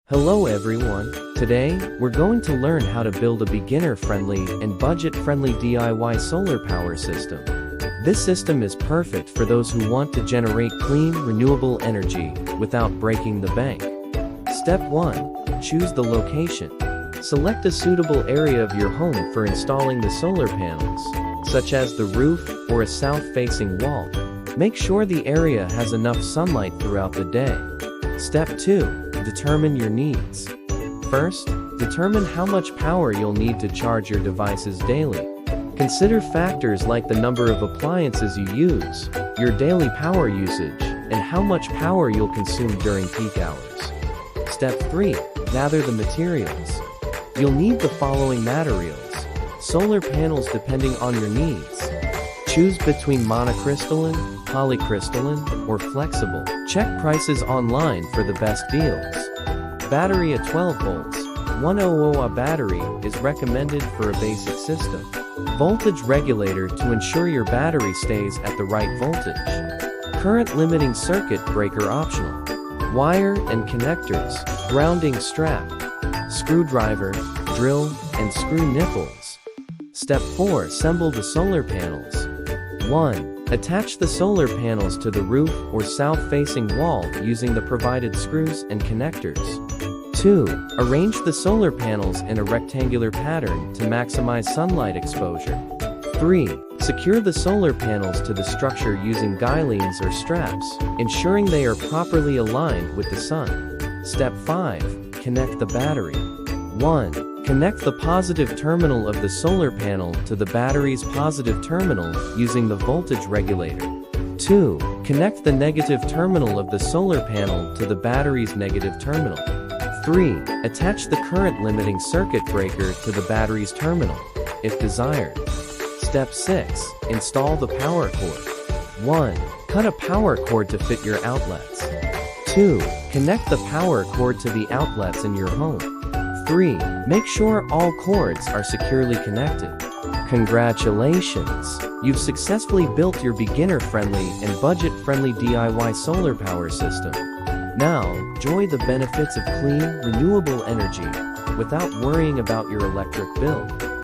Hello everyone, today, we're going to learn how to build a beginner-friendly and budget-friendly DIY solar power system. This system is perfect for those who want to generate clean, renewable energy without breaking the bank. Step 1. Choose the location. Select a suitable area of your home for installing the solar panels, such as the roof or a south-facing wall. Make sure the area has enough sunlight throughout the day. Step 2. Determine your needs. First, determine how much power you'll need to charge your devices daily. Consider factors like the number of appliances you use, your daily power usage, and how much power you'll consume during peak hours. Step 3. Gather the materials. You'll need the following materials. Solar panels depending on your needs. Choose between monocrystalline, polycrystalline, or flexible. Check prices online for the best deals. Battery at 12 volts. 100Ah battery is recommended for a basic system. Voltage regulator to ensure your battery stays at the right voltage. Current limiting circuit breaker optional. Wire and connectors. Grounding strap. Screwdriver, drill, and screw nipples. Step 4. Assemble the solar panels. 1. Attach the solar panels to the roof or south-facing wall using the provided screws and connectors. 2. Arrange the solar panels in a rectangular pattern to maximize sunlight exposure. 3. Secure the solar panels to the structure using guylines or straps, ensuring they are properly aligned with the sun. Step 5. Connect the battery. 1. Connect the positive terminal of the solar panel to the battery's positive terminal using the voltage regulator. 2. Connect the negative terminal of the solar panel to the battery's negative terminal. 3. Attach the current limiting circuit breaker to the battery's terminal, if desired. Step 6. Install the power cord. 1. Cut a power cord to fit your outlets. 2. Connect the power cord to the outlets in your home. 3. Make sure all cords are securely connected. Congratulations! You've successfully built your beginner-friendly and budget-friendly DIY solar power system. Now, enjoy the benefits of clean, renewable energy without worrying about your electric bill.